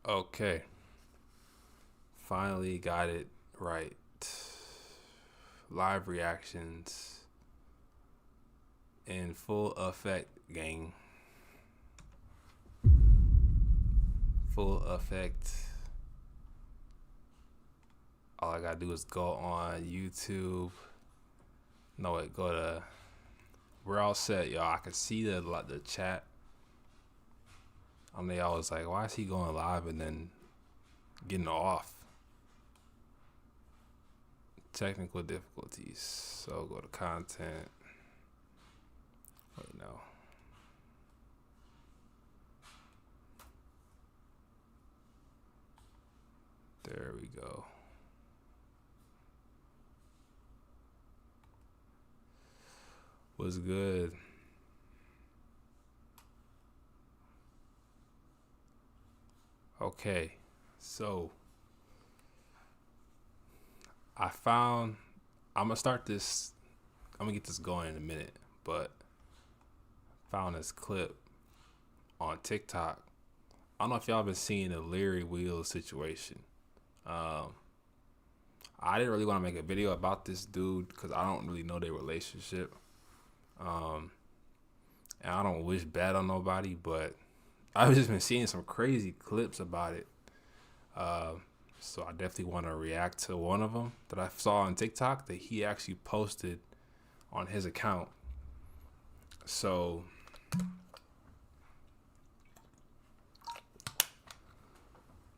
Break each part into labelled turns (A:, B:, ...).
A: Okay, finally got it right. Live reactions in full effect, gang. Full effect. All I gotta do is go on YouTube. No, wait, go to. We're all set, y'all. I can see the chat. They always like, why is he going live and then getting off? Technical difficulties. So go to content. Wait, no. There we go. Was good. Okay, so I found. I'm gonna start this. I'm gonna get this going in a minute, but found this clip on TikTok. I don't know if y'all been seeing the Larry Wheels situation. Um, I didn't really want to make a video about this dude because I don't really know their relationship. Um, and I don't wish bad on nobody, but I've just been seeing some crazy clips about it. Uh, so I definitely want to react to one of them that I saw on TikTok that he actually posted on his account. So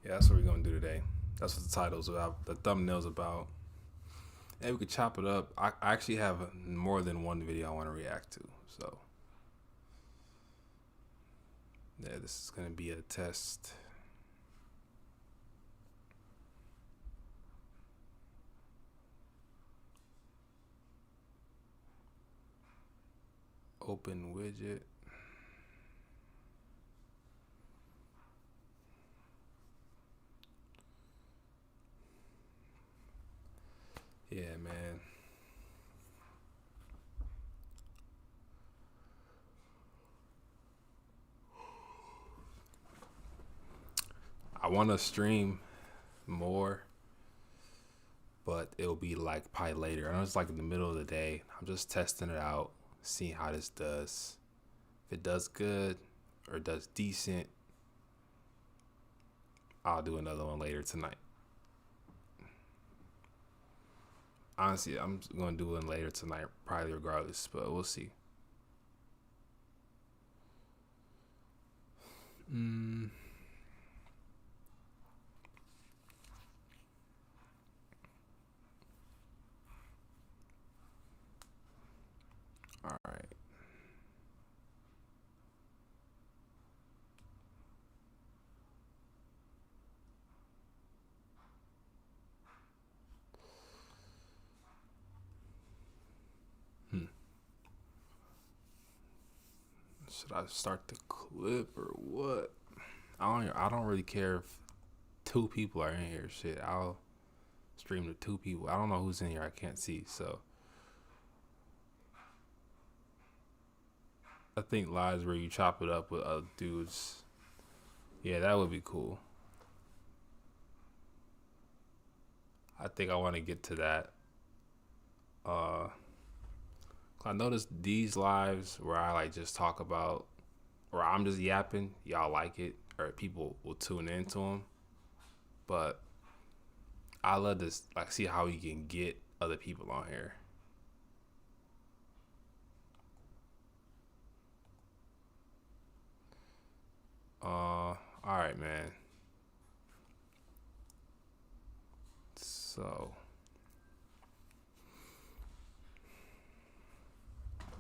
A: yeah, that's what we're gonna do today. That's what the title's about, the thumbnail's about. And we could chop it up. I actually have more than one video I want to react to. So yeah, this is gonna be a test. Open widget. Yeah, man. I want to stream more, but it'll be like probably later. I know it's like in the middle of the day. I'm just testing it out, seeing how this does. If it does good or does decent, I'll do another one later tonight. Honestly, I'm going to do one later tonight, probably regardless, but we'll see. Mm, all right. Hmm. Should I start the clip or what? I don't really care if two people are in here. Shit, I'll stream to two people. I don't know who's in here. I can't see. So I think lives where you chop it up with other dudes. Yeah, that would be cool. I think I want to get to that. Uh, I noticed these lives where I like just talk about, or I'm just yapping. Y'all like it, or people will tune into them. But I love this, like, see how you can get other people on here. All right, man. So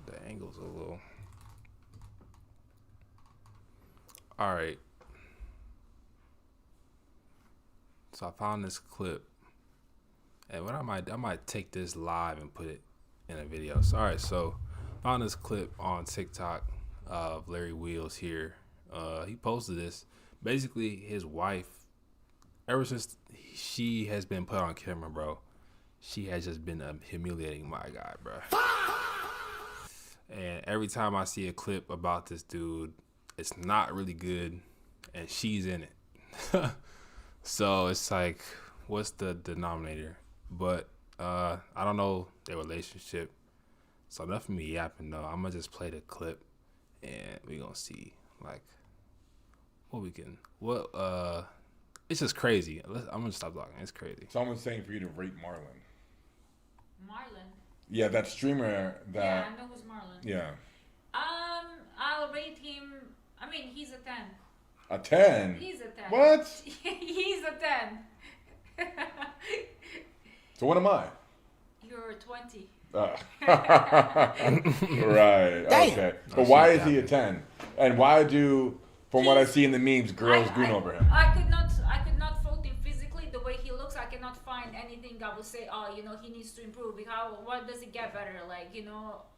A: the angle's a little. All right. So I found this clip, and what I might take this live and put it in a video. So all right, so found this clip on TikTok of Larry Wheels here. He posted this. Basically, his wife, ever since she has been put on camera, bro, she has just been humiliating my guy, bro. And every time I see a clip about this dude, it's not really good, and she's in it. So it's like, what's the denominator? But I don't know their relationship. So enough of me yapping though. I'm gonna just play the clip, and we gonna see like what we can. It's just crazy. I'm gonna stop talking. It's crazy.
B: Someone's saying for you to rate Marlon.
C: Marlon.
B: Yeah, that streamer. That.
C: Yeah, I know who's Marlon.
B: Yeah.
C: I'll rate him. I mean, he's a 10.
B: A 10.
C: He's a 10.
B: What?
C: He's a 10.
B: So what am I?
C: You're 20.
B: Right. Okay. But why is he a 10? And why do, from what I see in the memes, girls goon over him?
C: I could not fault him physically. The way he looks, I cannot find anything I would say, oh, he needs to improve. What does it get better? Like,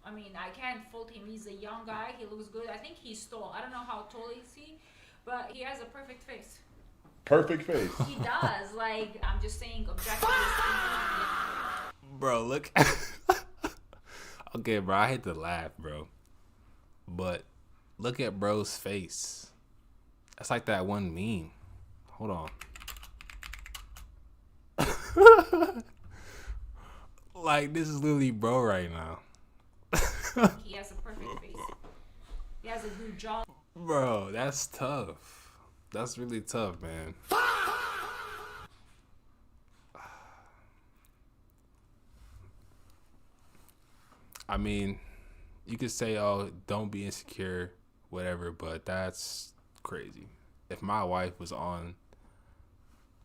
C: I mean, I can't fault him. He's a young guy. He looks good. I think he's tall. I don't know how tall is he, but he has a perfect face.
B: Perfect face.
C: He does. Like, I'm just saying objectively.
A: Bro, look. Okay, bro, I hate to laugh, bro. But look at bro's face. That's like that one meme. Hold on. Like, this is literally bro right now.
C: He has a perfect face. He has a good jaw.
A: Bro, that's tough. That's really tough, man. I mean, you could say, oh, don't be insecure, whatever, but that's crazy. If my wife was on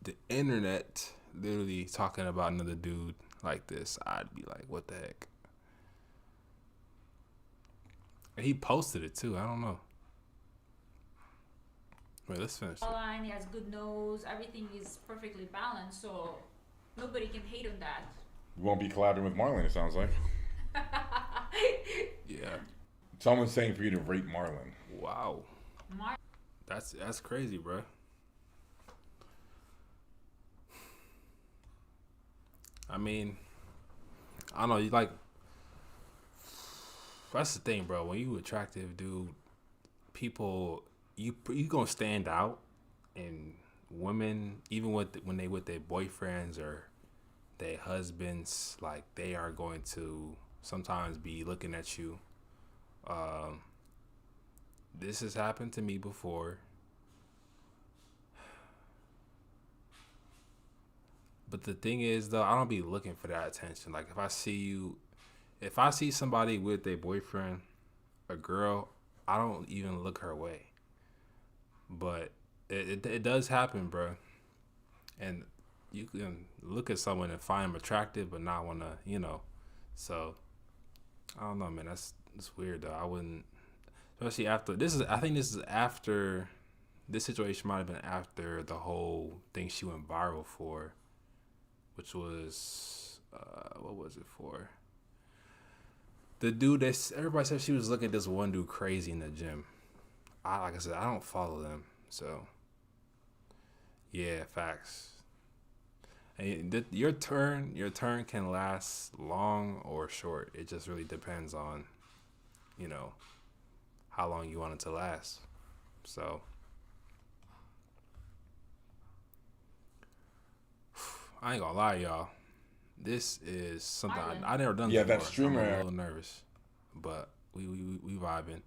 A: the internet literally talking about another dude like this, I'd be like, what the heck? And he posted it too. I don't know. Wait, let's finish it.
C: He has good nose. Everything is perfectly balanced, so nobody can hate on that.
B: You won't be collabing with Marlon, it sounds like.
A: Yeah.
B: Someone's saying for you to rate Marlon.
A: Wow. That's crazy, bro. I mean, I don't know. You like. That's the thing, bro. When you attractive, dude, people, you gonna stand out, and women, even when they with their boyfriends or their husbands, like they are going to sometimes be looking at you. This has happened to me before. But the thing is, though, I don't be looking for that attention. Like, if I see somebody with a boyfriend, a girl, I don't even look her way. But it does happen, bro. And you can look at someone and find them attractive, but not want to, So, I don't know, man. That's weird, though. I wouldn't, especially after I think this is after, this situation might have been after the whole thing she went viral for, which was, what was it for? The dude that everybody said she was looking at this one dude crazy in the gym. Like I said, I don't follow them, so yeah, facts. And your turn can last long or short. It just really depends on, how long you want it to last. So I ain't gonna lie, y'all. This is something I never done before.
B: Yeah, that streamer.
A: I'm a little nervous, but we vibing.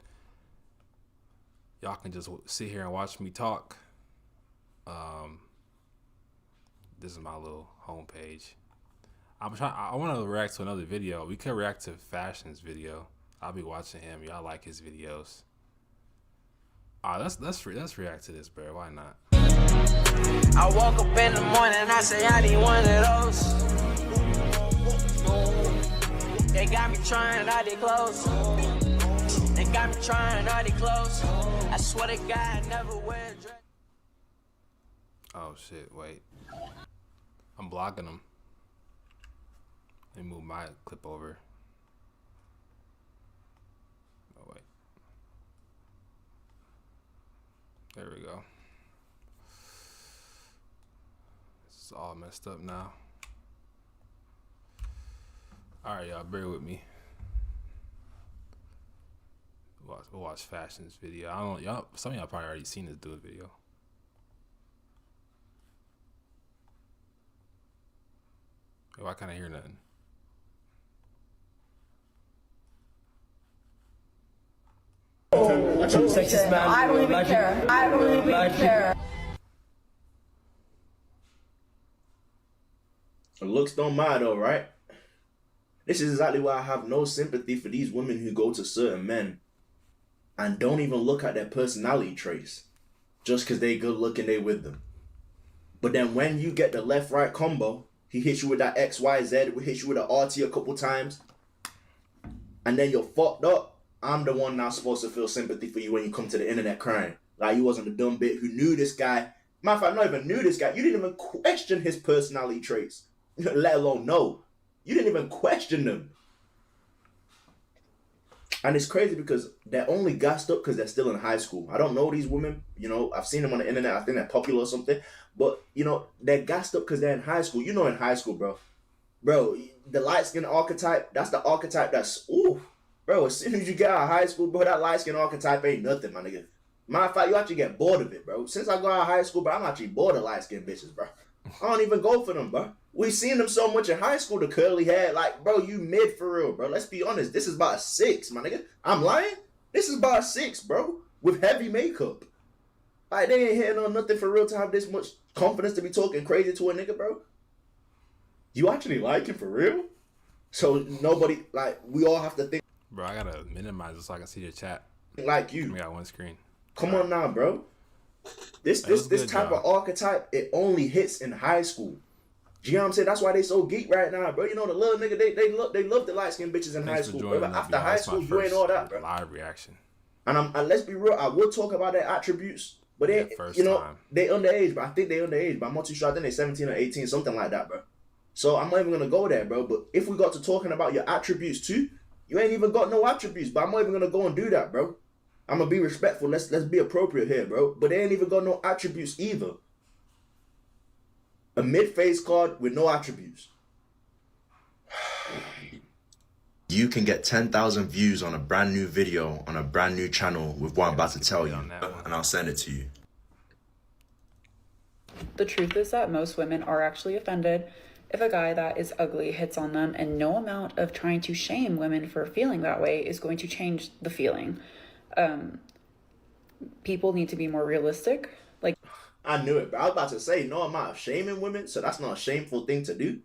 A: Y'all can just sit here and watch me talk. This is my little homepage. I want to react to another video. We could react to Fashion's video. I'll be watching him. Y'all like his videos. Let's react to this, bro. Why not?
D: I woke up in the morning, I say I need one of those. They got me trying all their clothes. They got me trying all their clothes. I swear to God, I never wear a dress.
A: Oh shit! Wait, I'm blocking them. Let me move my clip over. Oh wait, there we go. It's all messed up now. Alright, y'all, bear with me. We'll watch Fashion's video. I don't, y'all. Some of y'all probably already seen this dude video. Why can't I hear nothing?
D: Sexist man. I don't even care. I don't even care.
E: Looks don't matter though, right? This is exactly why I have no sympathy for these women who go to certain men and don't even look at their personality traits. Just because they good looking, they with them. But then when you get the left-right combo, he hits you with that XYZ, we hit you with an RT a couple times, and then you're fucked up. I'm the one now supposed to feel sympathy for you when you come to the internet crying. Like you wasn't a dumb bit who knew this guy. Matter of fact, not even knew this guy. You didn't even question his personality traits, let alone know. You didn't even question them. And it's crazy because they're only gassed up because they're still in high school. I don't know these women. You know, I've seen them on the internet. I think they're popular or something. But, you know, they're gassed up because they're in high school. You know, in high school, bro. Bro, the light-skin archetype, that's the archetype that's, ooh. Bro, as soon as you get out of high school, bro, that light-skin archetype ain't nothing, my nigga. Matter of fact, you actually get bored of it, bro. Since I got out of high school, bro, I'm actually bored of light-skin bitches, bro. I don't even go for them, bro. We seen them so much in high school, the curly hair. Like, bro, you mid for real, bro. Let's be honest. This is about a 6, my nigga. I'm lying? This is about a 6, bro. With heavy makeup. Like, they ain't hitting on nothing for real to have this much confidence to be talking crazy to a nigga, bro. You actually like him for real? So nobody, like, we all have to think.
A: Bro, I gotta minimize it so I can see your chat.
E: Like you.
A: We got one screen.
E: Come on now, bro. This type of archetype, it only hits in high school. You know what I'm saying? That's why they so geek right now, bro. You know the little nigga, they love the light skinned bitches in high school, bro. But after high school, you ain't all that, bro.
A: Live reaction.
E: And let's be real, I will talk about their attributes, but they, you know, they underage, but I think they underage, but I'm not too sure. I think they 17 or 18, something like that, bro. So I'm not even gonna go there, bro. But if we got to talking about your attributes too, you ain't even got no attributes, but I'm not even gonna go and do that, bro. I'm gonna be respectful. Let's be appropriate here, bro. But they ain't even got no attributes either. A mid-phase card with no attributes. You can get 10,000 views on a brand new video on a brand new channel with what I'm about to tell you, and I'll send it to you.
F: The truth is that most women are actually offended if a guy that is ugly hits on them, and no amount of trying to shame women for feeling that way is going to change the feeling. People need to be more realistic. Like,
E: I knew it, but I was about to say, no amount of shaming women, so that's not a shameful thing to do.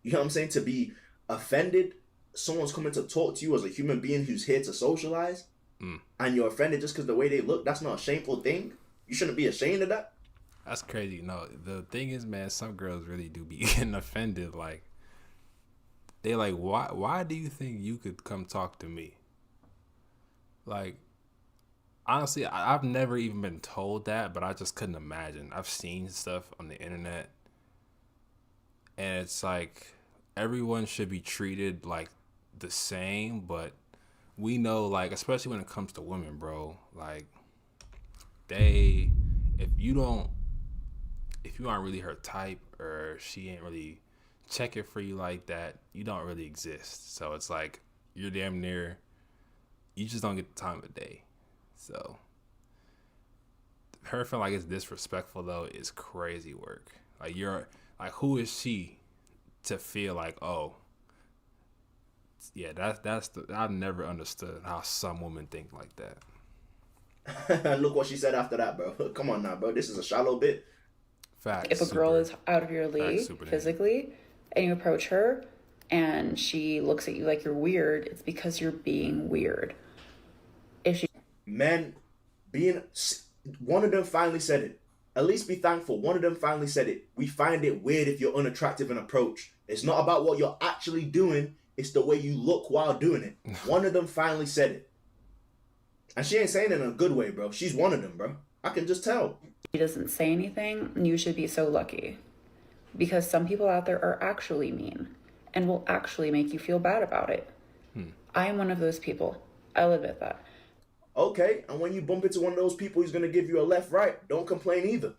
E: You know what I'm saying? To be offended, someone's coming to talk to you as a human being who's here to socialize, and you're offended just because the way they look, that's not a shameful thing. You shouldn't be ashamed of that.
A: That's crazy. No, the thing is, man, some girls really do be getting offended. Like, they like, why do you think you could come talk to me? Like, honestly, I've never even been told that, but I just couldn't imagine. I've seen stuff on the internet, and it's like everyone should be treated like the same, but we know, like, especially when it comes to women, bro, like, if you aren't really her type, or she ain't really checking for you like that, you don't really exist. So it's like you're damn near, you just don't get the time of day. So her feeling like it's disrespectful though is crazy work. Like, you're like, who is she to feel like, oh yeah, that's I've never understood how some women think like that.
E: Look what she said after that, bro. Come on now, bro. This is a shallow bit.
A: Facts.
F: if a girl is out of your league physically, and you approach her and she looks at you like you're weird, it's because you're being weird. If she
E: Men, one of them finally said it. At least be thankful. One of them finally said it. We find it weird if you're unattractive in approach. It's not about what you're actually doing. It's the way you look while doing it. One of them finally said it. And she ain't saying it in a good way, bro. She's one of them, bro. I can just tell.
F: She doesn't say anything, you should be so lucky. Because some people out there are actually mean and will actually make you feel bad about it. I am one of those people. I'll admit that.
E: Okay, and when you bump into one of those people who's going to give you a left-right, don't complain either.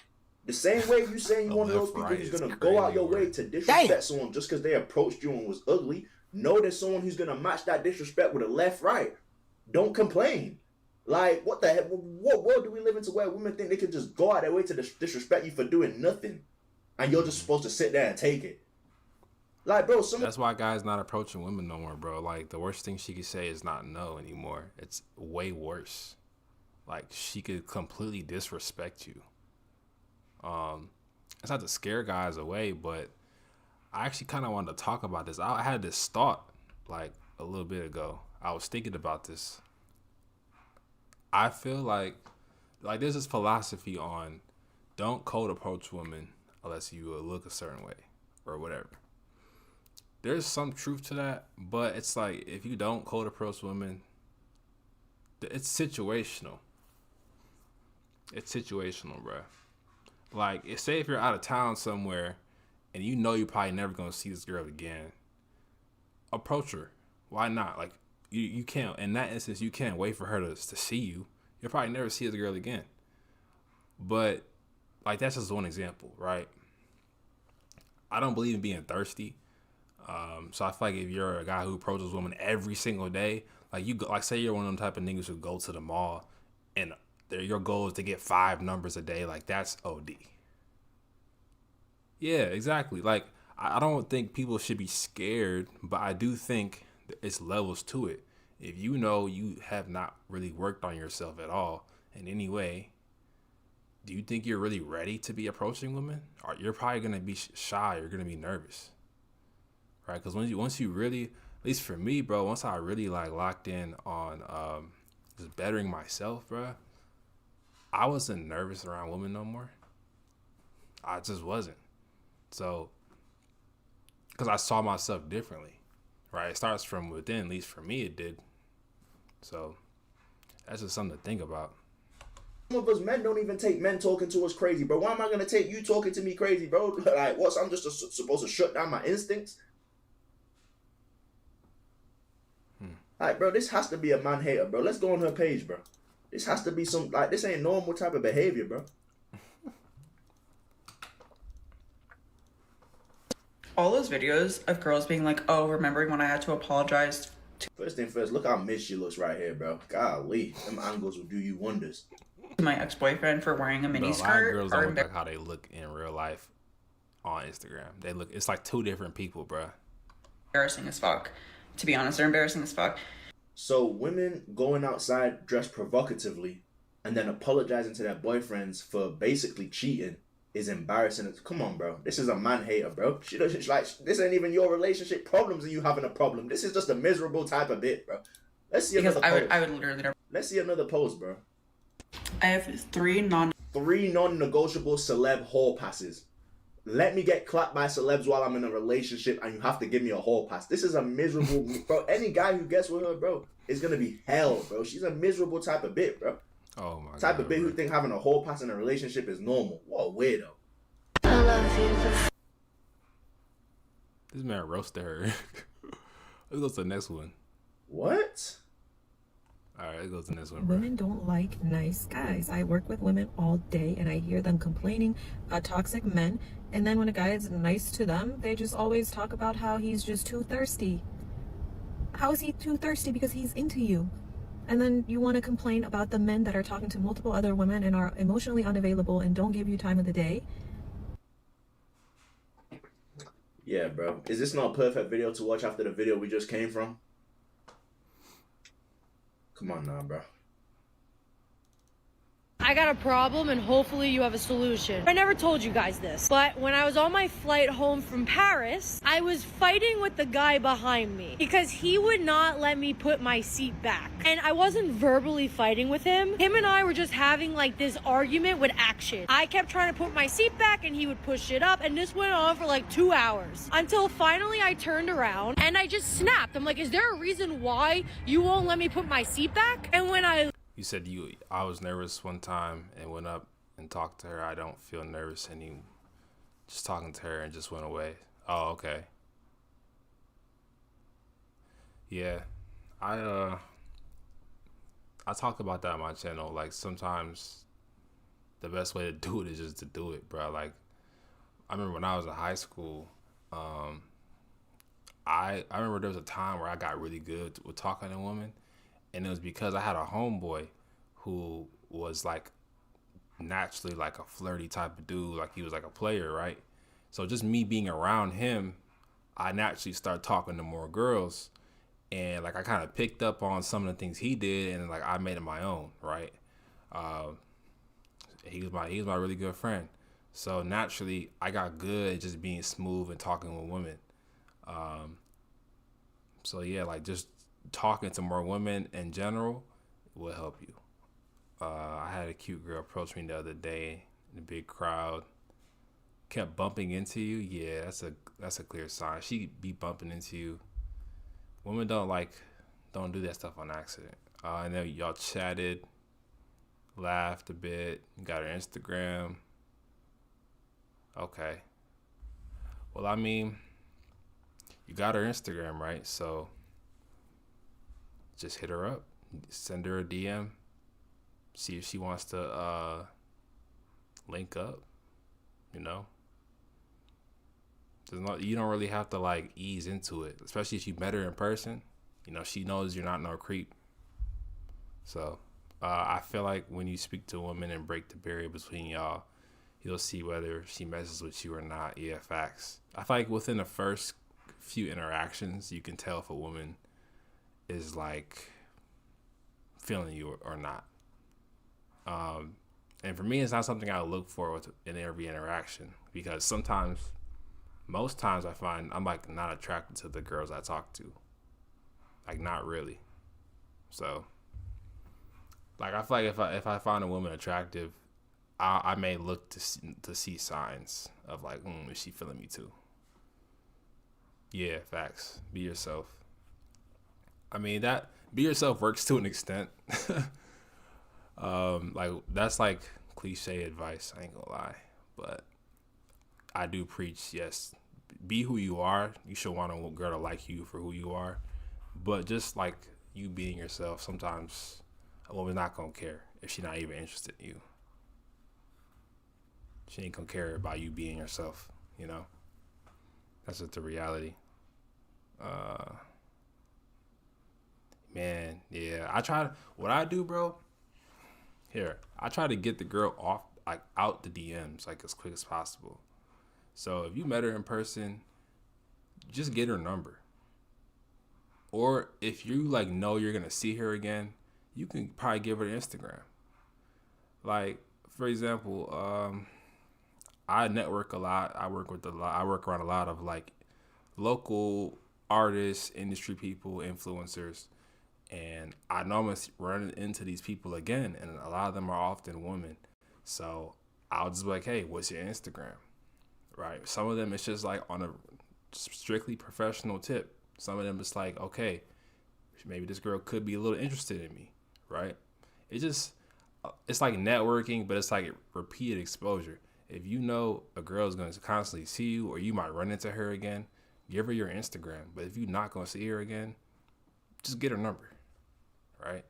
E: The same way you saying you're one of those people who's going to go out your way to disrespect someone just because they approached you and was ugly, know there's someone who's going to match that disrespect with a left-right. Don't complain. Like, what the heck? What world do we live into where women think they can just go out their way to disrespect you for doing nothing? And you're just supposed to sit there and take it? Like, bro,
A: That's why guys not approaching women no more, bro. Like, the worst thing she could say is not no anymore. It's way worse. Like, she could completely disrespect you. It's not to scare guys away, but I actually kind of wanted to talk about this. I had this thought, like, a little bit ago. I was thinking about this. I feel like there's this philosophy on don't cold approach women unless you look a certain way or whatever. There's some truth to that, but it's like if you don't cold approach women, it's situational. It's situational, bro. Like, say if you're out of town somewhere and you know you're probably never gonna see this girl again, approach her. Why not? Like, you can't, in that instance, you can't wait for her to see you. You'll probably never see this girl again. But, like, that's just one example, right? I don't believe in being thirsty. So I feel like if you're a guy who approaches women every single day, like say you're one of them type of niggas who go to the mall and your goal is to get 5 numbers a day, like that's OD. Yeah, exactly. Like, I don't think people should be scared, but I do think it's levels to it. If you know you have not really worked on yourself at all in any way, do you think you're really ready to be approaching women? Or you're probably going to be shy, you're going to be nervous. Right? Because once you really, at least for me, bro, once I really like locked in on just bettering myself, bro, I wasn't nervous around women no more. I just wasn't. So, because I saw myself differently, right? It starts from within, at least for me it did. So, that's just something to think about.
E: Some of us men don't even take men talking to us crazy, bro. Why am I going to take you talking to me crazy, bro? Like, what? I'm just supposed to shut down my instincts? Like, bro, this has to be a man hater, bro. Let's go on her page, bro. This has to be some, like, this ain't normal type of behavior, bro.
F: All those videos of girls being like, oh, remembering when I had to apologize to
E: First thing first, look how missed she looks right here, bro. Golly, them angles will do you wonders.
F: my ex-boyfriend for wearing a mini
A: Bro, a lot of
F: skirt.
A: girls don't look like how they look in real life on Instagram. It's like 2 different people, bro.
F: Embarrassing as fuck. To be honest, they're embarrassing as fuck.
E: So women going outside dressed provocatively and then apologizing to their boyfriends for basically cheating is embarrassing. Come on, bro. This is a man hater, bro. She doesn't like. This ain't even your relationship problems and you having a problem. This is just a miserable type of bit, bro. Let's see another post.
F: I would literally never.
E: Let's see another post, bro.
F: I have 3
E: non-negotiable celeb hall passes. Let me get clapped by celebs while I'm in a relationship and you have to give me a hall pass. This is a miserable, bro. Any guy who gets with her, bro, is gonna be hell, bro. She's a miserable type of bit, bro.
A: Oh my god.
E: Type of bitch who think having a hall pass in a relationship is normal. What a weirdo.
G: I love you.
A: This man roasted her. Let's go to the next one.
E: What?
A: Alright, let's go to the next one, bro.
H: Women don't like nice guys. I work with women all day and I hear them complaining about toxic men. And then when a guy is nice to them, they just always talk about how he's just too thirsty. How is he too thirsty? Because he's into you. And then you want to complain about the men that are talking to multiple other women and are emotionally unavailable and don't give you time of the day.
E: Yeah, bro. Is this not a perfect video to watch after the video we just came from? Come on now, bro.
I: I got a problem and hopefully you have a solution. I never told you guys this, but when I was on my flight home from Paris, I was fighting with the guy behind me because he would not let me put my seat back. And I wasn't verbally fighting with him. Him and I were just having like this argument with action. I kept trying to put my seat back and he would push it up, and this went on for like 2 hours until finally I turned around and I just snapped. I'm like, is there a reason why you won't let me put my seat back? And when
A: You said I was nervous one time and went up and talked to her. I don't feel nervous anymore. Just talking to her and just went away. Oh, okay. Yeah. I talk about that on my channel. Like, sometimes the best way to do it is just to do it, bro. Like, I remember when I was in high school, I remember there was a time where I got really good with talking to women. And it was because I had a homeboy who was like naturally like a flirty type of dude. Like, he was like a player, right? So just me being around him, I naturally start talking to more girls, and like I kind of picked up on some of the things he did, and like I made it my own, right? He was my really good friend, so naturally I got good at just being smooth and talking with women. So yeah, like just talking to more women in general will help you. I had a cute girl approach me the other day in a big crowd. Kept bumping into you. Yeah, that's a clear sign. She be bumping into you. Women don't do that stuff on accident. And then y'all chatted, laughed a bit, got her Instagram. Okay. Well, I mean, you got her Instagram, right? So just hit her up, send her a DM, see if she wants to link up. You know, you don't really have to like ease into it, especially if you met her in person. You know, she knows you're not no creep. So I feel like when you speak to a woman and break the barrier between y'all, you'll see whether she messes with you or not. Yeah, facts. I feel like within the first few interactions, you can tell if a woman is like feeling you or not. And for me, it's not something I look for in every interaction, because most times I find I'm like not attracted to the girls I talk to. Like not really. So like I feel like if I find a woman attractive, I may look to see signs of like, is she feeling me too? Yeah, facts. Be yourself. I mean, that be yourself works to an extent. Like that's like cliche advice, I ain't gonna lie, but I do preach, yes, be who you are. You should want a girl to like you for who you are, but just like you being yourself, sometimes a woman's not gonna care if she's not even interested in you. She ain't gonna care about you being yourself, you know. That's just the reality. Man, yeah, what I do, bro. Here, I try to get the girl out the DMs like as quick as possible. So if you met her in person, just get her number. Or if you like know you're gonna see her again, you can probably give her Instagram. Like for example, I network a lot. I work around a lot of like local artists, industry people, influencers. And I know I'm gonna run into these people again, and a lot of them are often women. So I'll just be like, hey, what's your Instagram? Right? Some of them it's just like on a strictly professional tip. Some of them it's like, okay, maybe this girl could be a little interested in me, right? It's like networking, but it's like repeated exposure. If you know a girl is going to constantly see you, or you might run into her again, give her your Instagram. But if you're not going to see her again, just get her number. Right?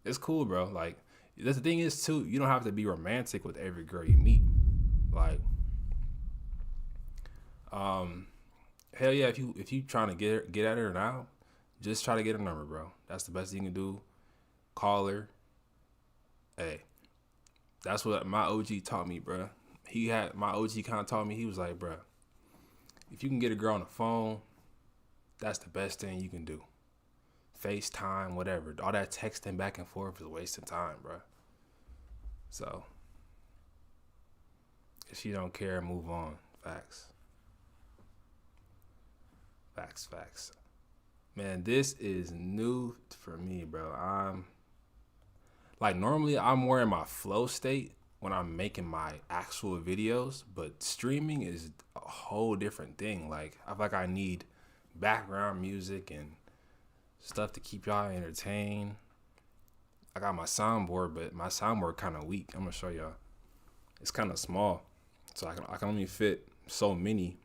A: It's cool, bro. Like, the thing is too, you don't have to be romantic with every girl you meet. Like, hell yeah, if you trying to get at her now, just try to get her number, bro. That's the best thing you can do. Call her. Hey, that's what my OG taught me, bro. My OG kind of taught me. He was like, bro, if you can get a girl on the phone, that's the best thing you can do. FaceTime, whatever. All that texting back and forth is a waste of time, bro. So, if she don't care, move on. Facts. Facts. Man, this is new for me, bro. Normally I'm more in my flow state when I'm making my actual videos, but streaming is a whole different thing. Like, I feel like I need background music and stuff to keep y'all entertained. I got my soundboard, but my soundboard kind of weak. I'm gonna show y'all. It's kind of small, so I can only fit so many.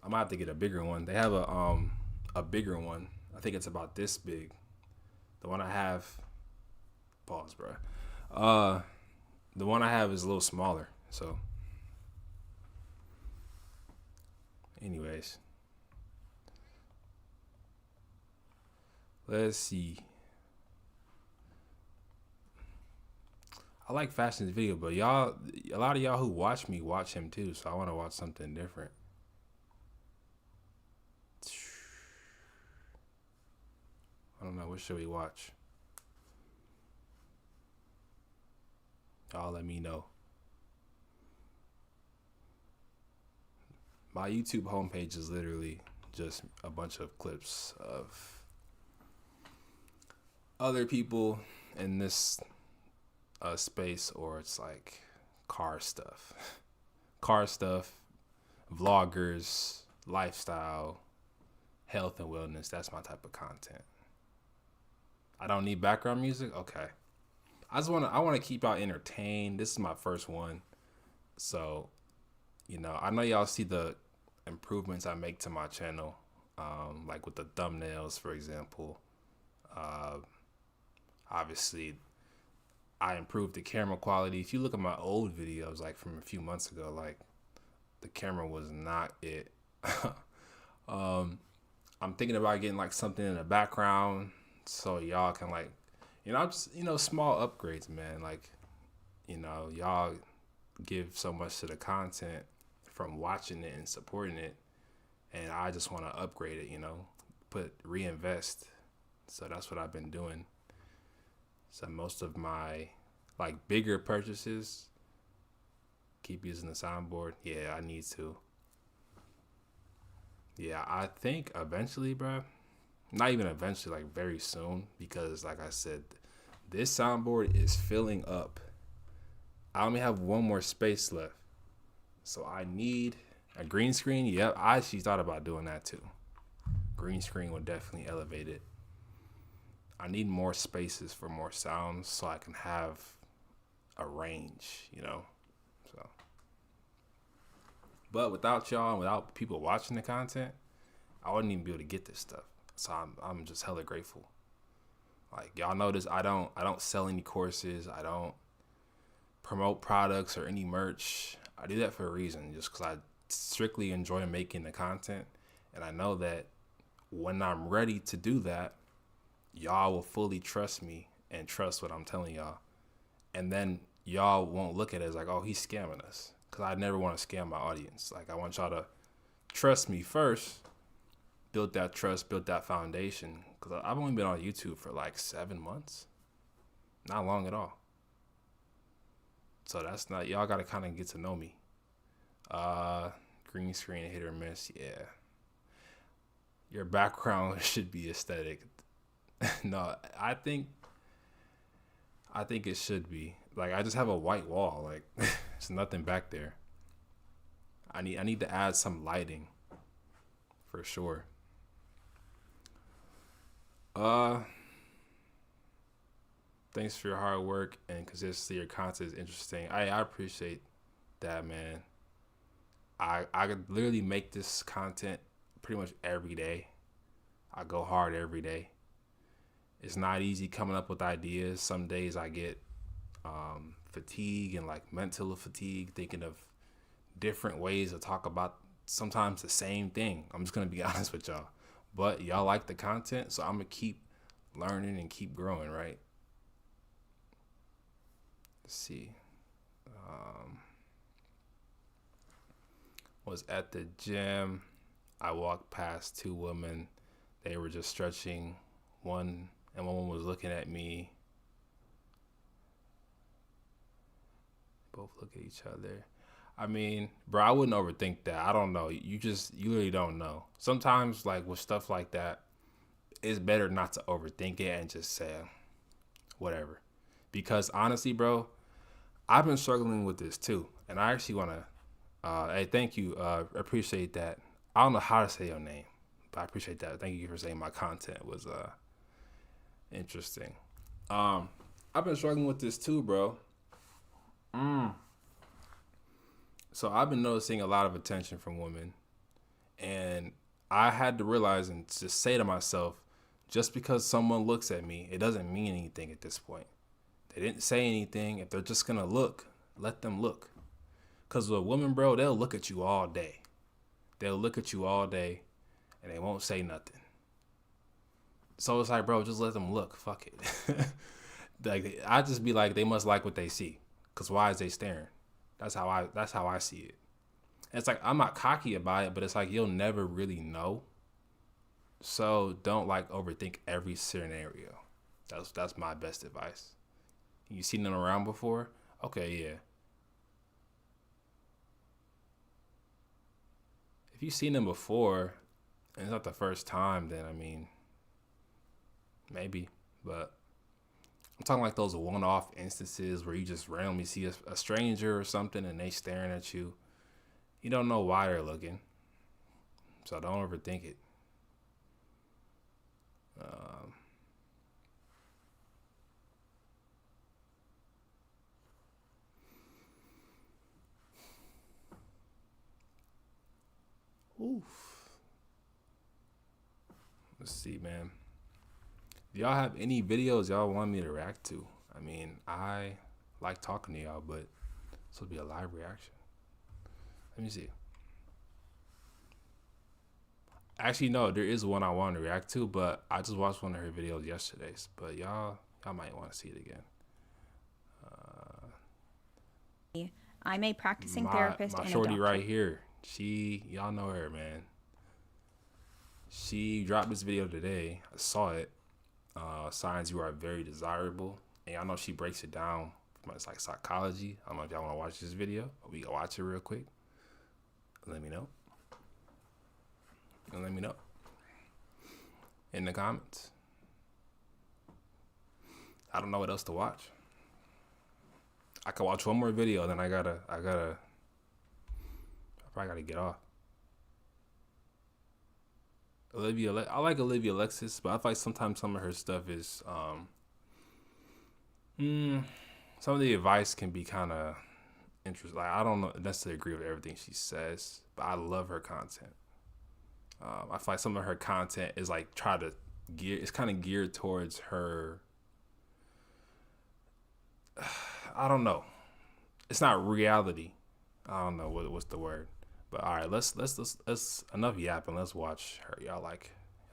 A: I might have to get a bigger one. They have a bigger one. I think it's about this big. The one I have, pause, bro. The one I have is a little smaller. So, anyways, let's see. I like Fashion's video, but y'all, a lot of y'all who watch me watch him too, so I want to watch something different. I don't know, what should we watch? Y'all let me know. My YouTube homepage is literally just a bunch of clips of other people in this space, or it's like car stuff, vloggers, lifestyle, health and wellness. That's my type of content. I don't need background music. Okay. I want to keep y'all entertained. This is my first one. So, you know, I know y'all see the improvements I make to my channel. Like with the thumbnails, for example. Obviously, I improved the camera quality. If you look at my old videos, like from a few months ago, like the camera was not it. I'm thinking about getting like something in the background so y'all can like, you know, just, you know, small upgrades, man. Like, you know, y'all give so much to the content from watching it and supporting it, and I just want to upgrade it, you know, reinvest. So that's what I've been doing. So most of my like bigger purchases, keep using the soundboard. Yeah, I need to. Yeah, I think eventually, bro. Not even eventually, like very soon, because like I said, this soundboard is filling up. I only have one more space left. So I need a green screen. Yep, I actually thought about doing that too. Green screen would definitely elevate it. I need more spaces for more sounds so I can have a range, you know. So, but without y'all and without people watching the content, I wouldn't even be able to get this stuff. So I'm just hella grateful. Like y'all notice I don't sell any courses. I don't promote products or any merch. I do that for a reason, just because I strictly enjoy making the content, and I know that when I'm ready to do that, y'all will fully trust me and trust what I'm telling y'all, and then y'all won't look at it as like, oh, he's scamming us, because I never want to scam my audience. Like, I want y'all to trust me first, build that trust, build that foundation, because I've only been on YouTube for like 7 months, not long at all. So that's not, y'all got to kind of get to know me. Green screen, hit or miss. Yeah. Your background should be aesthetic. No, I think it should be. Like, I just have a white wall. Like, there's nothing back there. I need to add some lighting for sure. Thanks for your hard work and consistency. Your content is interesting. I appreciate that, man. I could literally make this content pretty much every day. I go hard every day. It's not easy coming up with ideas. Some days I get fatigue and like mental fatigue, thinking of different ways to talk about sometimes the same thing. I'm just going to be honest with y'all. But y'all like the content, so I'm going to keep learning and keep growing, right? Let's see. Was at the gym. I walked past two women. They were just stretching. One was looking at me. Both look at each other. I mean, bro, I wouldn't overthink that. I don't know. You really don't know. Sometimes, like, with stuff like that, it's better not to overthink it and just say whatever. Because honestly, bro, I've been struggling with this too. And I actually want to, hey, thank you. Appreciate that. I don't know how to say your name, but I appreciate that. Thank you for saying my content was interesting. I've been struggling with this too, bro. So I've been noticing a lot of attention from women, and I had to realize and just say to myself, just because someone looks at me, it doesn't mean anything at this point. They didn't say anything. If they're just gonna look, let them look. Because with a woman, bro, they'll look at you all day. They'll look at you all day, and they won't say nothing. So it's like, bro, just let them look. Fuck it. like I just be like, they must like what they see, cause why is they staring? That's how I see it. And it's like I'm not cocky about it, but it's like you'll never really know. So don't like overthink every scenario. That's my best advice. You seen them around before? Okay, yeah. If you've seen them before and it's not the first time, then I mean, maybe. But I'm talking like those one-off instances where you just randomly see a stranger or something and they staring at you. You don't know why they're looking, so don't overthink it. Oof. Let's see, man. Do y'all have any videos y'all want me to react to? I mean, I like talking to y'all, but this will be a live reaction. Let me see. Actually, no, there is one I want to react to, but I just watched one of her videos yesterday. But y'all might want to see it again.
J: I'm a practicing therapist.
A: My shorty right here. Y'all know her, man. She dropped this video today. I saw it. Signs you are very desirable. And y'all know she breaks it down. It's like psychology. I don't know if y'all want to watch this video. We can watch it real quick. Let me know. And let me know in the comments. I don't know what else to watch. I could watch one more video, then I probably gotta get off. I like Olivia Alexis, but I feel like sometimes some of her stuff is some of the advice can be kind of interesting. Like I don't necessarily agree with everything she says, but I love her content. I feel like some of her content is like it's kind of geared towards her. I don't know. It's not reality. I don't know what's the word. But all right, let's enough yapping. Let's watch her. Y'all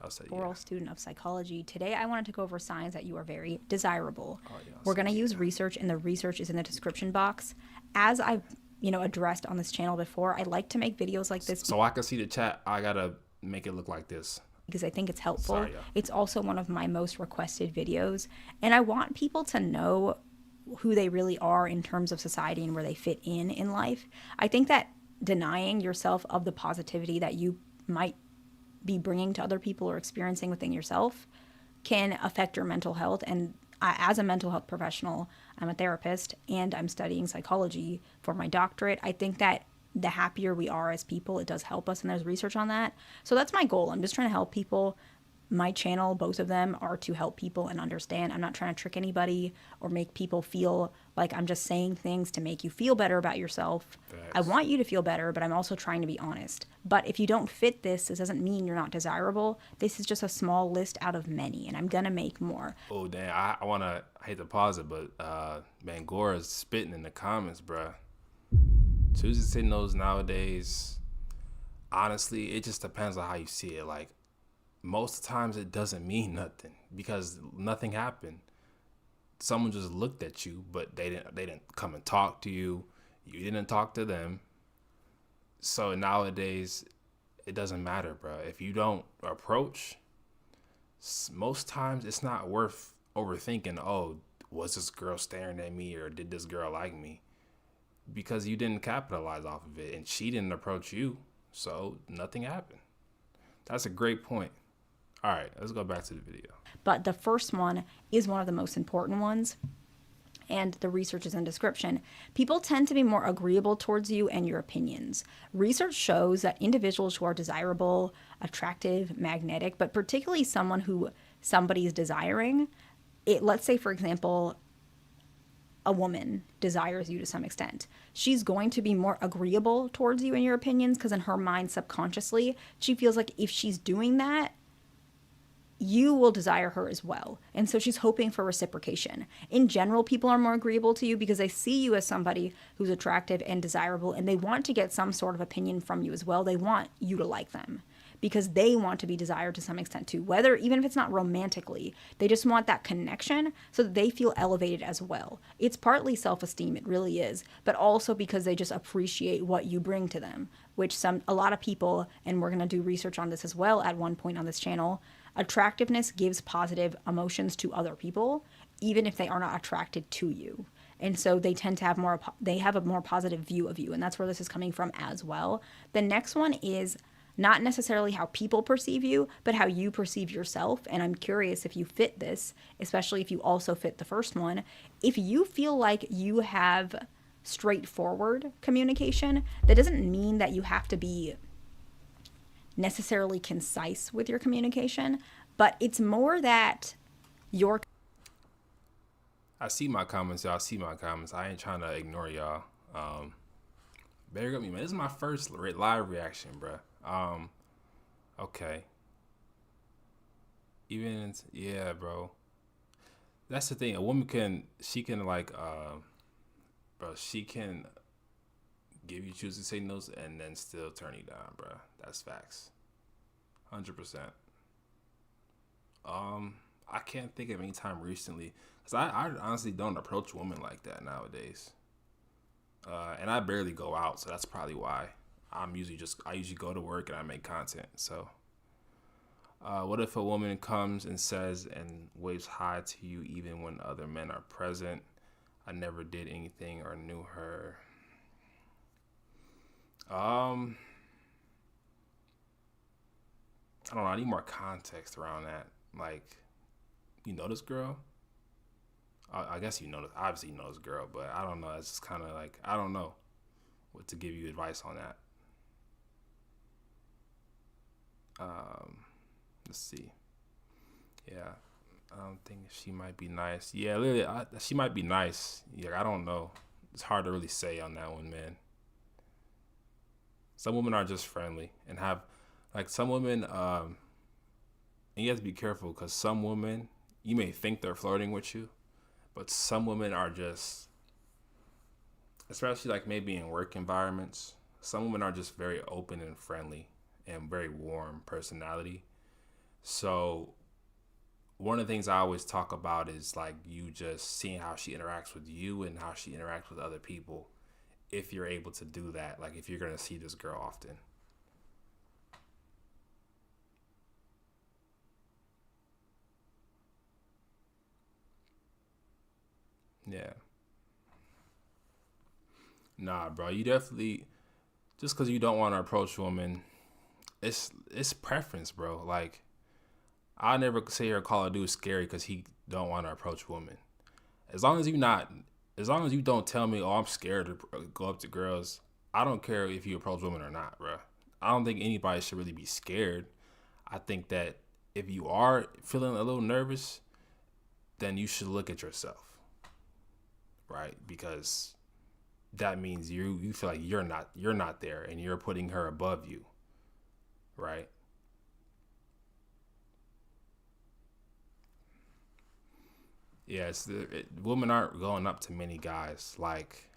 A: said
J: Oral student of psychology. Today I wanted to go over signs that you are very desirable. We're going to use research, and the research is in the description box. As I've addressed on this channel before, I like to make videos like this.
A: So I can see the chat. I gotta make it look like this
J: because I think it's helpful. It's also one of my most requested videos, and I want people to know who they really are in terms of society and where they fit in life. I think that denying yourself of the positivity that you might be bringing to other people or experiencing within yourself can affect your mental health. And as a mental health professional, I'm a therapist and I'm studying psychology for my doctorate. I think that the happier we are as people, it does help us, and there's research on that. So that's my goal. I'm just trying to help people. My channel, both of them, are to help people and understand. I'm not trying to trick anybody or make people feel like I'm just saying things to make you feel better about yourself. Thanks. I want you to feel better, but I'm also trying to be honest. But if you don't fit this doesn't mean you're not desirable. This is just a small list out of many, and I'm going to make more.
A: Oh, damn. I hate to pause it, but man, Gora's spitting in the comments, bruh. Choosing sitting those nowadays, honestly, it just depends on how you see it. Like, most of the times it doesn't mean nothing because nothing happened. Someone just looked at you, but they didn't come and talk to you. You didn't talk to them. So nowadays, it doesn't matter, bro. If you don't approach, most times it's not worth overthinking, oh, was this girl staring at me or did this girl like me? Because you didn't capitalize off of it and she didn't approach you. So nothing happened. That's a great point. All right, let's go back to the video.
J: But the first one is one of the most important ones, and the research is in description. People tend to be more agreeable towards you and your opinions. Research shows that individuals who are desirable, attractive, magnetic, but particularly someone who somebody is desiring, let's say, for example, a woman desires you to some extent. She's going to be more agreeable towards you and your opinions because in her mind, subconsciously, she feels like if she's doing that, you will desire her as well. And so she's hoping for reciprocation. In general, people are more agreeable to you because they see you as somebody who's attractive and desirable, and they want to get some sort of opinion from you as well. They want you to like them. because they want to be desired to some extent too, whether even if it's not romantically, they just want that connection so that they feel elevated as well. It's partly self-esteem, it really is, but also because they just appreciate what you bring to them, which a lot of people, and we're going to do research on this as well at one point on this channel, attractiveness gives positive emotions to other people, even if they are not attracted to you. And so they tend to have a more positive view of you. And that's where this is coming from as well. The next one is not necessarily how people perceive you, but how you perceive yourself. And I'm curious if you fit this, especially if you also fit the first one. If you feel like you have straightforward communication, that doesn't mean that you have to be necessarily concise with your communication, but it's more that your...
A: I see my comments, y'all. See my comments. I ain't trying to ignore y'all. Bear with me, man. This is my first live reaction, bro. Okay. Yeah, bro. That's the thing. A woman she can give you choose to say no and then still turn you down, bro. That's facts. 100%. I can't think of any time recently, because I honestly don't approach women like that nowadays. And I barely go out, so that's probably why. I usually go to work and I make content. So what if a woman comes and says and waves hi to you even when other men are present? I never did anything or knew her. I don't know. I need more context around that. Like, you know this girl? I guess you know this. Obviously you know this girl, but I don't know. It's just kind of like, I don't know what to give you advice on that. Let's see. Yeah, I don't think she might be nice. Yeah, literally, she might be nice. Yeah, I don't know. It's hard to really say on that one, man. Some women are just friendly and have, like, some women, and you have to be careful, because some women, you may think they're flirting with you, but some women are just, especially like maybe in work environments, some women are just very open and friendly and very warm personality. So one of the things I always talk about is like you just seeing how she interacts with you and how she interacts with other people. If you're able to do that, like if you're going to see this girl often. Yeah. Nah, bro, you definitely, just because you don't want to approach women, it's preference, bro. Like, I'll never say or call a dude scary because he don't want to approach women. As long as you don't tell me, oh, I'm scared to go up to girls, I don't care if you approach women or not, bro. I don't think anybody should really be scared. I think that if you are feeling a little nervous, then you should look at yourself, right? Because that means you feel like you're not there and you're putting her above you, right? Yeah, women aren't going up to many guys. Like,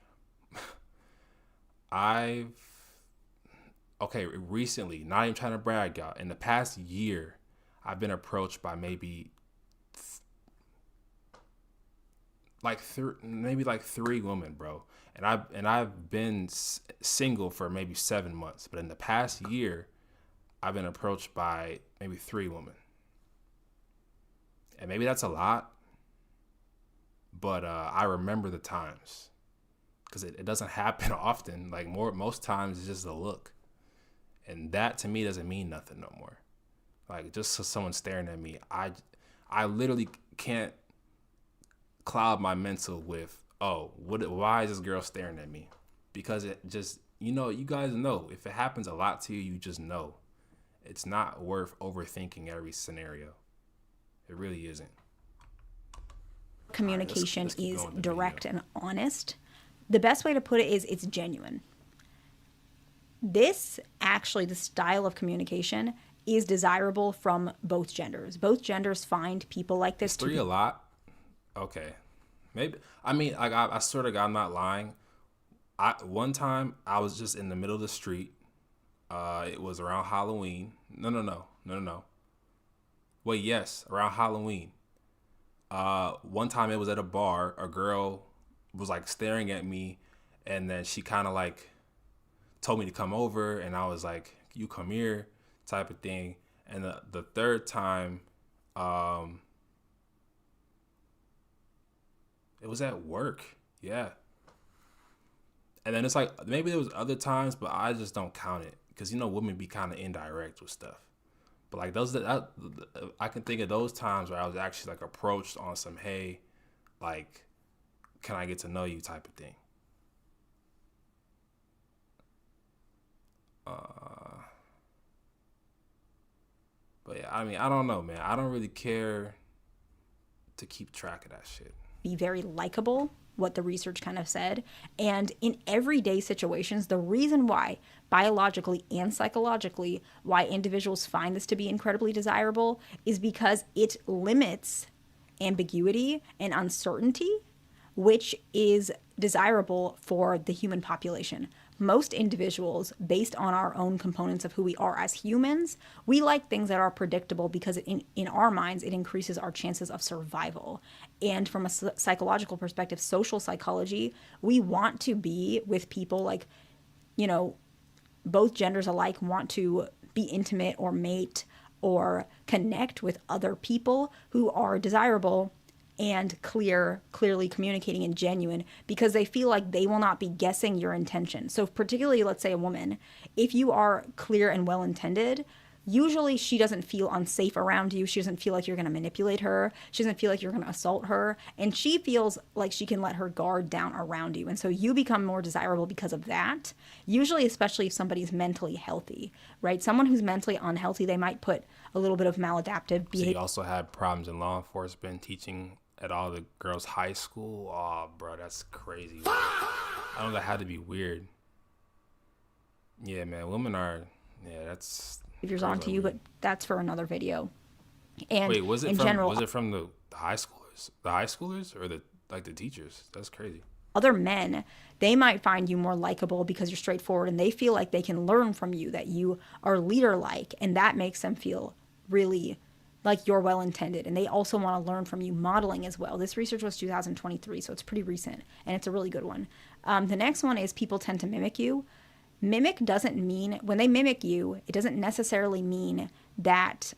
A: recently, not even trying to brag, y'all, in the past year, I've been approached by maybe three women, bro. And I've been single for maybe 7 months, but in the past year, I've been approached by maybe 3 women. And maybe that's a lot, but I remember the times, because it doesn't happen often. Like, most times it's just a look, and that to me doesn't mean nothing no more. Like, just so someone's staring at me, I literally can't cloud my mental with, oh, why is this girl staring at me? Because it just, you guys know, if it happens a lot to you, you just know it's not worth overthinking every scenario. It really isn't.
J: Communication let's is direct and honest. The best way to put it is it's genuine. The style of communication is desirable from both genders. Both genders find people like this.
A: Is 3 a lot? Okay. Maybe. I mean, like, I swear to God, I'm not lying. One time I was just in the middle of the street. It was around Halloween, No. Wait, yes, around Halloween. One time it was at a bar. A girl was like staring at me, and then she kind of like told me to come over, and I was like, "You come here," type of thing. And the third time, it was at work. Yeah. And then it's like maybe there was other times, but I just don't count it because women be kind of indirect with stuff. But like I can think of those times where I was actually like approached on some, hey, like, can I get to know you type of thing. But yeah, I mean, I don't know, man. I don't really care to keep track of that shit.
J: Be very likable, what the research kind of said. And in everyday situations, the reason why biologically and psychologically why individuals find this to be incredibly desirable is because it limits ambiguity and uncertainty, which is desirable for the human population. Most individuals, based on our own components of who we are as humans, we like things that are predictable because in our minds, it increases our chances of survival. And from a psychological perspective, social psychology, we want to be with people like, both genders alike want to be intimate or mate or connect with other people who are desirable and clearly communicating and genuine because they feel like they will not be guessing your intention. So particularly, let's say a woman, if you are clear and well-intended, usually she doesn't feel unsafe around you. She doesn't feel like you're going to manipulate her. She doesn't feel like you're going to assault her. And she feels like she can let her guard down around you. And so you become more desirable because of that, usually especially if somebody's mentally healthy, right? Someone who's mentally unhealthy, they might put a little bit of maladaptive behavior.
A: So you also had problems in law enforcement teaching at all the girls' high school. Oh, bro, that's crazy. I know that had to be weird. Yeah, man, women are. Yeah, that's.
J: Behaviors onto you, but that's for another video. And
A: wait, was it from the high schoolers? The high schoolers or the teachers? That's crazy.
J: Other men, they might find you more likable because you're straightforward, and they feel like they can learn from you, that you are leader-like, and that makes them feel really like you're well-intended. And they also want to learn from you, modeling as well. This research was 2023, so it's pretty recent, and it's a really good one. The next one is people tend to mimic you. Mimic doesn't mean, when they mimic you, it doesn't necessarily mean that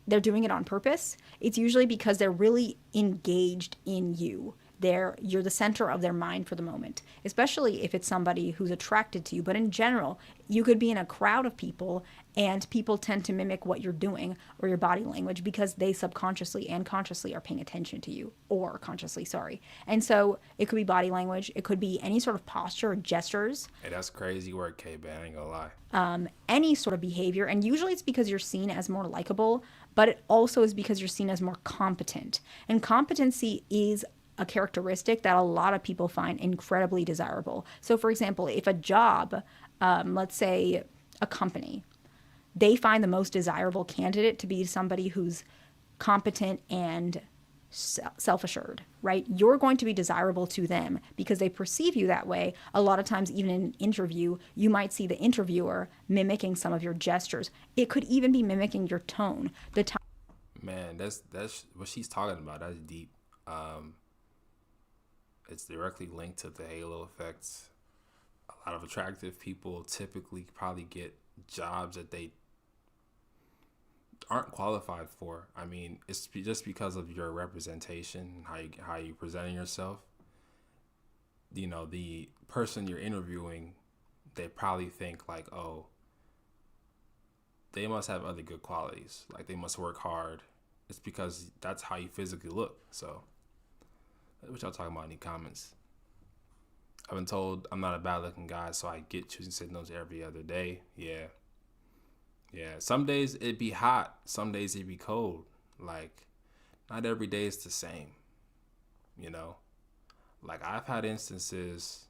J: they're doing it on purpose. It's usually because they're really engaged in you. You're the center of their mind for the moment, especially if it's somebody who's attracted to you. But in general, you could be in a crowd of people and people tend to mimic what you're doing or your body language because they subconsciously and consciously are paying attention to you, or consciously, sorry. And so it could be body language. It could be any sort of posture or gestures.
A: Hey, that's crazy work, K-Ben. I ain't gonna lie.
J: Any sort of behavior. And usually it's because you're seen as more likable, but it also is because you're seen as more competent. And competency is a characteristic that a lot of people find incredibly desirable. So for example, if a job, let's say a company, they find the most desirable candidate to be somebody who's competent and self-assured, right? You're going to be desirable to them because they perceive you that way. A lot of times, even in an interview, you might see the interviewer mimicking some of your gestures. It could even be mimicking your tone.
A: Man, that's what she's talking about. That's deep. It's directly linked to the halo effects. A lot of attractive people typically probably get jobs that they aren't qualified for. I mean, it's just because of your representation, how you presenting yourself. The person you're interviewing, they probably think like, oh, they must have other good qualities. Like they must work hard. It's because that's how you physically look. So. What y'all talking about in the comments? I've been told I'm not a bad looking guy, so I get choosing signals every other day. Yeah. Some days it'd be hot. Some days it'd be cold. Like, not every day is the same. Like I've had instances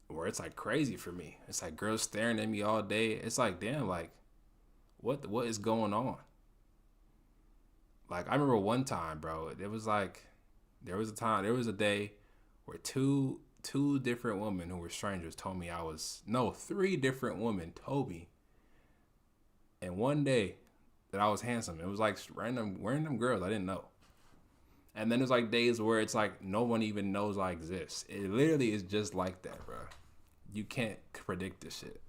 A: where it's like crazy for me. It's like girls staring at me all day. It's like, damn, like what is going on? Like, I remember one time, bro, there was a day where two 2 different women who were strangers told me 3 different women told me in one day that I was handsome. It was like random girls I didn't know. And then there's like days where it's like no one even knows I exist. It literally is just like that, bro. You can't predict this shit.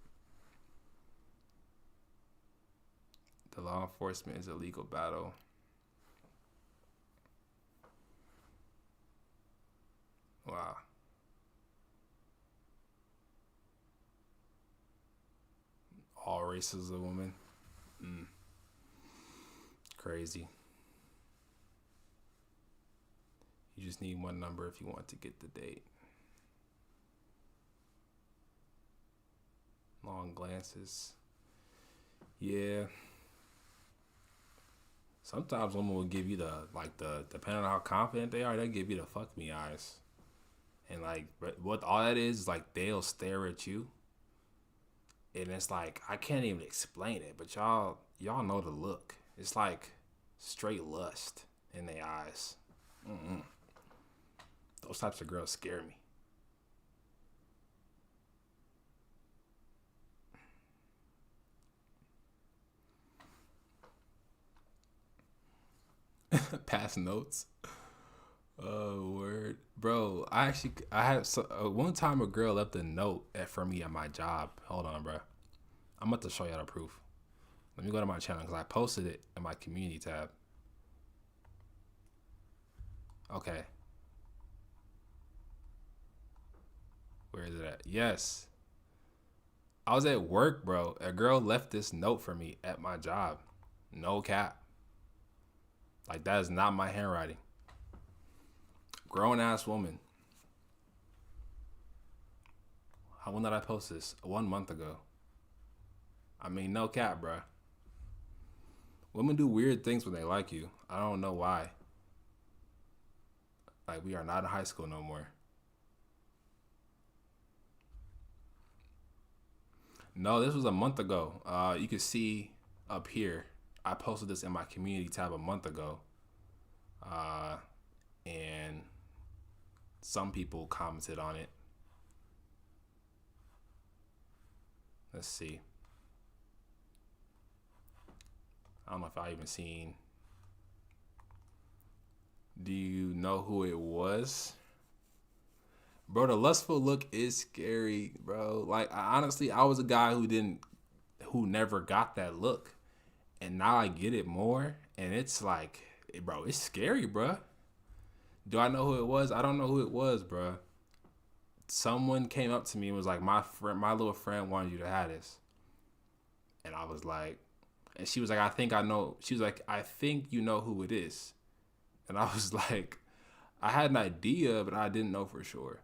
A: The law enforcement is a legal battle. Wow. All races of women. Crazy. You just need one number if you want to get the date. Long glances. Yeah. Sometimes women will give you depending on how confident they are, they'll give you the fuck me eyes. And like, what all that is like they'll stare at you. And it's like, I can't even explain it, but y'all know the look. It's like straight lust in their eyes. Those types of girls scare me. Pass notes. Oh, word. Bro, I had one time a girl left a note for me at my job. Hold on, bro. I'm about to show y'all the proof. Let me go to my channel because I posted it in my community tab. Okay. Where is it at? Yes. I was at work, bro. A girl left this note for me at my job. No cap. Like, that is not my handwriting. Grown ass woman. When did I post this? 1 month ago. I mean, no cap, bruh. Women do weird things when they like you. I don't know why. Like, we are not in high school no more. No, this was a month ago. You can see up here. I posted this in my community tab a month ago. And some people commented on it. Let's see. I don't know if I even seen. Do you know who it was? Bro, the lustful look is scary, bro. Like, honestly, I was a guy who never got that look. And now I get it more. And it's like, bro, it's scary, bro. Do I know who it was? I don't know who it was, bro. Someone came up to me and was like, my little friend wanted you to have this. And I was like, and she was like, I think I know. She was like, I think you know who it is. And I was like, I had an idea, but I didn't know for sure.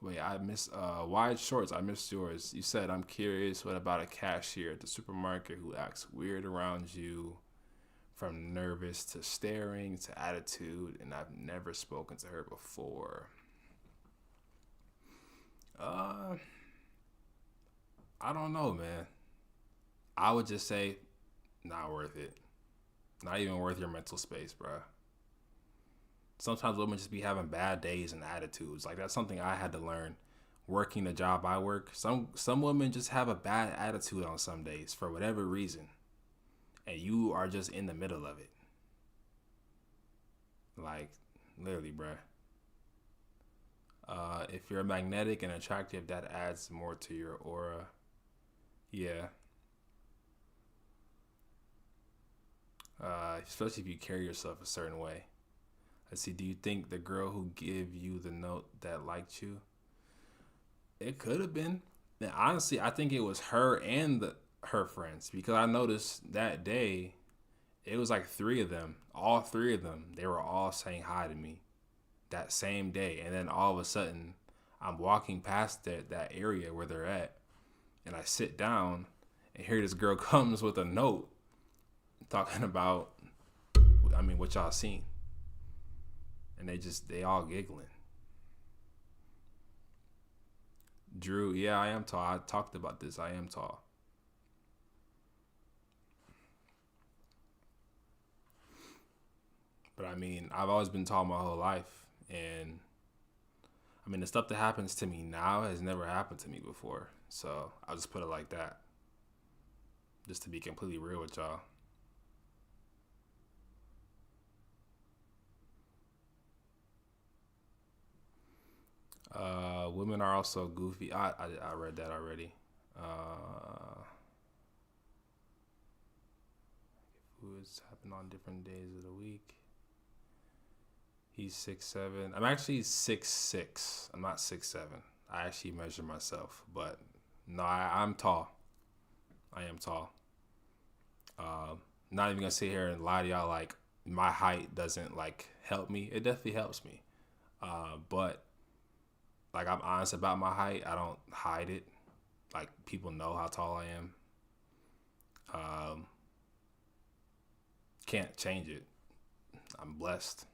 A: Wait, I missed wide shorts. I missed yours. You said, I'm curious, what about a cashier at the supermarket who acts weird around you? From nervous to staring to attitude, and I've never spoken to her before. I don't know, man. I would just say, not worth it. Not even worth your mental space, bro. Sometimes women just be having bad days and attitudes. Like, that's something I had to learn working the job I work. Some women just have a bad attitude on some days for whatever reason. And you are just in the middle of it. Like, literally, bruh. If you're magnetic and attractive, that adds more to your aura. Yeah. Especially if you carry yourself a certain way. Let's see, do you think the girl who gave you the note that liked you? It could have been. And honestly, I think it was her and her friends, because I noticed that day it was like 3 of them, all 3 of them, they were all saying hi to me that same day. And then all of a sudden I'm walking past that area where they're at, and I sit down and here this girl comes with a note talking about, I mean, what y'all seen, and they all giggling. Drew, yeah, I am tall. I talked about this. I am tall. But I mean, I've always been tall my whole life, and I mean, the stuff that happens to me now has never happened to me before. So I'll just put it like that, just to be completely real with y'all. Women are also goofy. I read that already. Foods happen on different days of the week. He's 6'7". I'm actually 6'6". I'm not 6'7". I actually measure myself, but no, I'm tall. I am tall. Not even gonna sit here and lie to y'all like my height doesn't like help me. It definitely helps me. But like, I'm honest about my height. I don't hide it. Like, people know how tall I am. Can't change it. I'm blessed.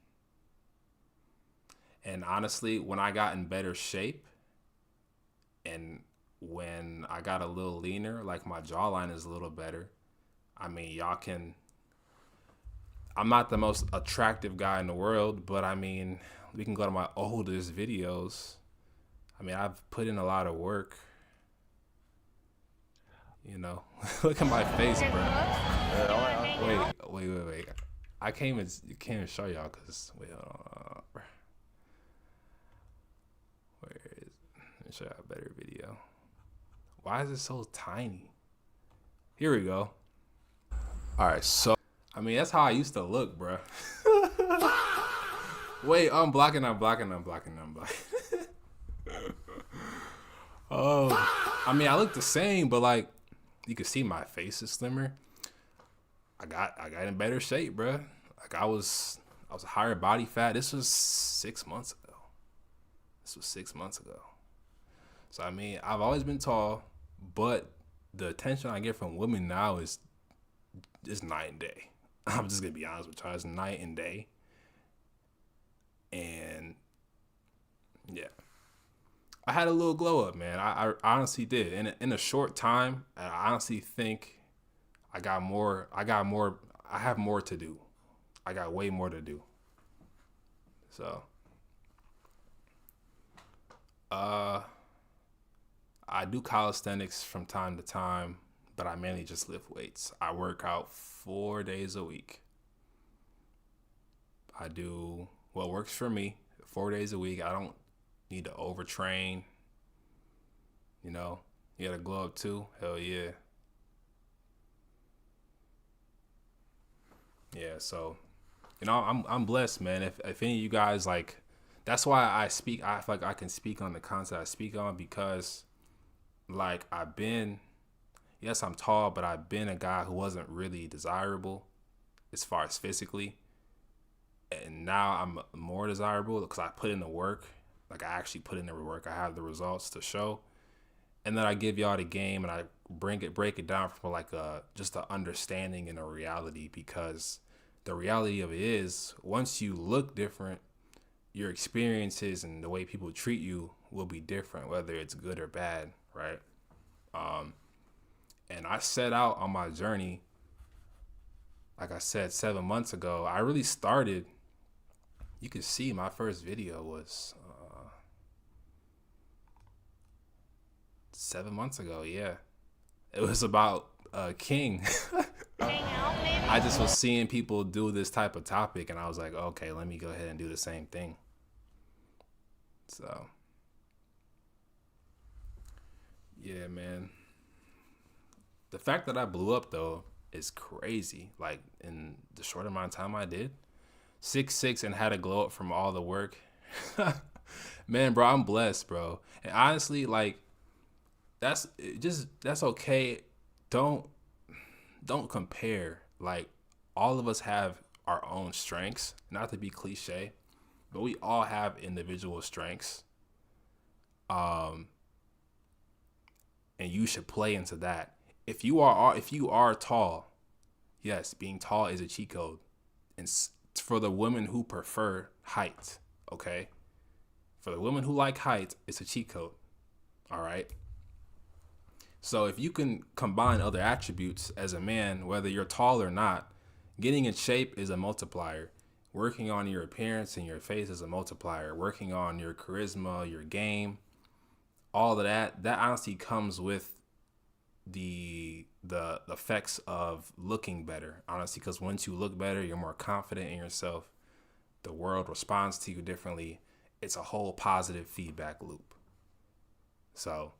A: And honestly, when I got in better shape and when I got a little leaner, like my jawline is a little better. I mean, y'all can, I'm not the most attractive guy in the world, but I mean, we can go to my oldest videos. I mean, I've put in a lot of work. You know, look at my face, bro. Wait. I can't even show y'all because wait, hold on. Where is it? Let me show y'all a better video. Why is it so tiny? Here we go. All right, so I mean, that's how I used to look, bro. Wait, I'm blocking. Oh, I mean, I look the same, but like, you can see my face is slimmer. I got in better shape, bro. Like I was higher body fat. This was 6 months ago. So I mean, I've always been tall, but the attention I get from women now is night and day. I'm just gonna be honest with y'all. It's night and day. And yeah, I had a little glow up, man. I honestly did. In a short time, I honestly think I have more to do. I got way more to do. So, I do calisthenics from time to time, but I mainly just lift weights. I work out 4 days a week. I do what works for me 4 days a week. I don't need to overtrain. You know, you gotta glow up too. Hell yeah. Yeah, so you know, I'm blessed, man. If any of you guys like, that's why I feel like I can speak on the concept I speak on, because like yes, I'm tall, but I've been a guy who wasn't really desirable as far as physically. And now I'm more desirable because I put in the work. Like, I actually put in the work. I have the results to show. And then I give y'all the game and I break it down from like just an understanding and a reality, because the reality of it is, once you look different, your experiences and the way people treat you will be different, whether it's good or bad, right? And I set out on my journey, like I said, 7 months ago. I really started, you can see my first video was 7 months ago, yeah. It was about King. I just was seeing people do this type of topic, and I was like, okay, let me go ahead and do the same thing. So, yeah, man. The fact that I blew up, though, is crazy. Like, in the short amount of time I did. 6'6" and had a glow up from all the work. Man, bro, I'm blessed, bro. And honestly, like, that's okay. Don't compare. Like, all of us have our own strengths. Not to be cliche, but we all have individual strengths. And you should play into that. If you are tall, yes, being tall is a cheat code. And for the women who prefer height, okay? For the women who like height, it's a cheat code. All right? So if you can combine other attributes as a man, whether you're tall or not, getting in shape is a multiplier. Working on your appearance and your face is a multiplier. Working on your charisma, your game, all of that honestly comes with the effects of looking better, honestly, because once you look better, you're more confident in yourself. The world responds to you differently. It's a whole positive feedback loop. So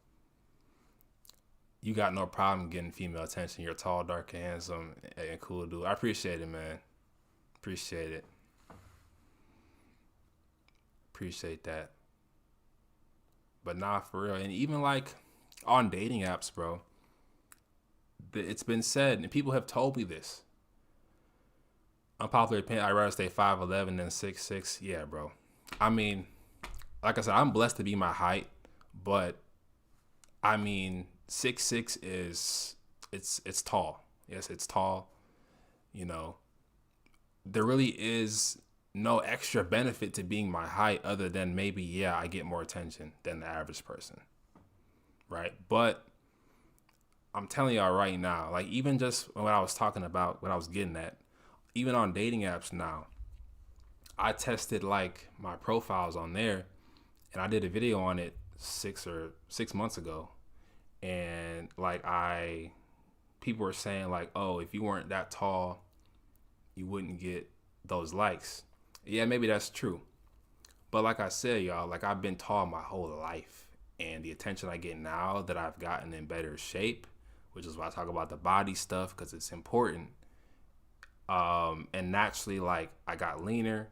A: you got no problem getting female attention. You're tall, dark, and handsome, and cool dude. I appreciate it, man. Appreciate it. Appreciate that. But nah, for real. And even like on dating apps, bro, it's been said, and people have told me this. Unpopular opinion, I'd rather stay 5'11" than 6'6". Yeah, bro. I mean, like I said, I'm blessed to be my height, but I mean, 6'6" is it's tall. Yes, it's tall. You know, there really is no extra benefit to being my height other than maybe, yeah, I get more attention than the average person. Right? But I'm telling y'all right now, like even just what I was talking about, what I was getting at, even on dating apps now, I tested like my profiles on there, and I did a video on it 6 months ago. And like people were saying like, oh, if you weren't that tall, you wouldn't get those likes. Yeah, maybe that's true. But like I said, y'all, like I've been tall my whole life, and the attention I get now that I've gotten in better shape, which is why I talk about the body stuff, because it's important. And naturally, like I got leaner.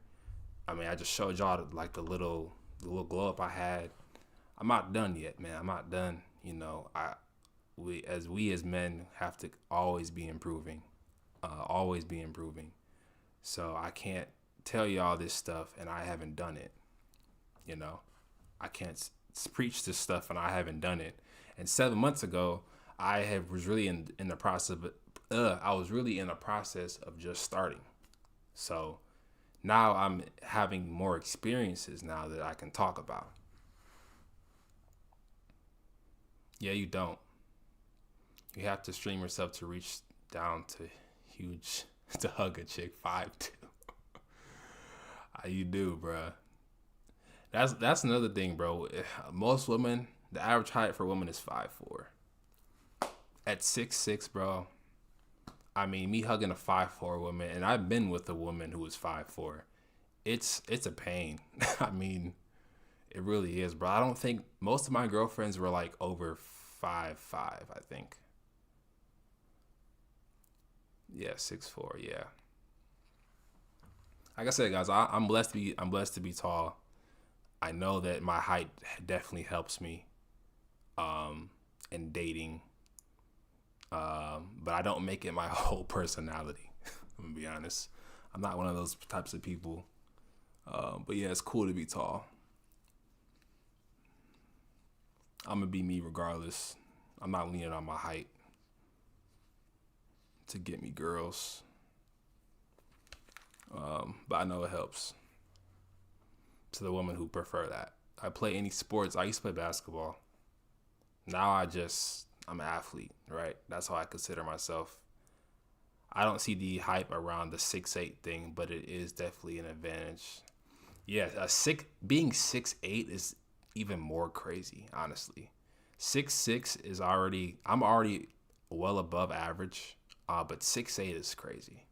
A: I mean, I just showed y'all like the little glow up I had. I'm not done yet, man. I'm not done. You know, we as men have to always be improving, So I can't tell y'all this stuff and I haven't done it. You know, I can't preach this stuff and I haven't done it. And 7 months ago, I was really in the process of just starting. So now I'm having more experiences now that I can talk about. Yeah, you don't. You have to stream yourself to reach down to to hug a chick 5'2". You do, bruh. That's another thing, bro. Most women, the average height for women is 5'4". At 6'6", bro, I mean, me hugging a 5'4" woman, and I've been with a woman who was 5'4". It's a pain. I mean, it really is, bro. I don't think most of my girlfriends were like over 5'5", I think. Yeah, 6'4", yeah. Like I said, guys, I'm blessed to be tall. I know that my height definitely helps me in dating. But I don't make it my whole personality. I'm gonna be honest. I'm not one of those types of people. But yeah, it's cool to be tall. I'm gonna be me regardless. I'm not leaning on my height to get me girls. But I know it helps to the women who prefer that. I play any sports. I used to play basketball. Now I'm an athlete, right? That's how I consider myself. I don't see the hype around the 6'8" thing, but it is definitely an advantage. Yeah, being 6'8" is even more crazy, honestly. 6'6" is I'm already well above average, but 6'8" is crazy.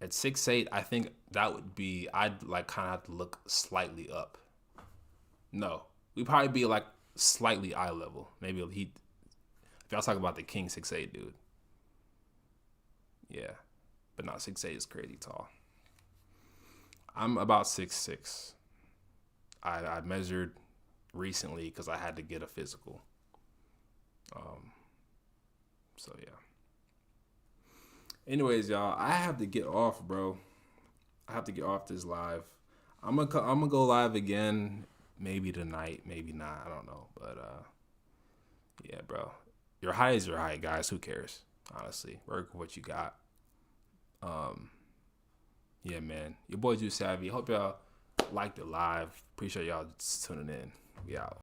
A: At 6'8", I think that would be, I'd like kind of have to look slightly up. No, we'd probably be like slightly eye level. Maybe if y'all talk about the King 6'8" dude. Yeah, but not 6'8" is crazy tall. I'm about 6'6". I measured recently because I had to get a physical. So yeah. Anyways, y'all, I have to get off, bro. I have to get off this live. I'm gonna go live again, maybe tonight, maybe not. I don't know, but yeah, bro. Your height is your height, guys. Who cares? Honestly, work with what you got. Yeah, man. Your boy Juice Savvy. Hope y'all liked it live. Appreciate y'all tuning in. We out.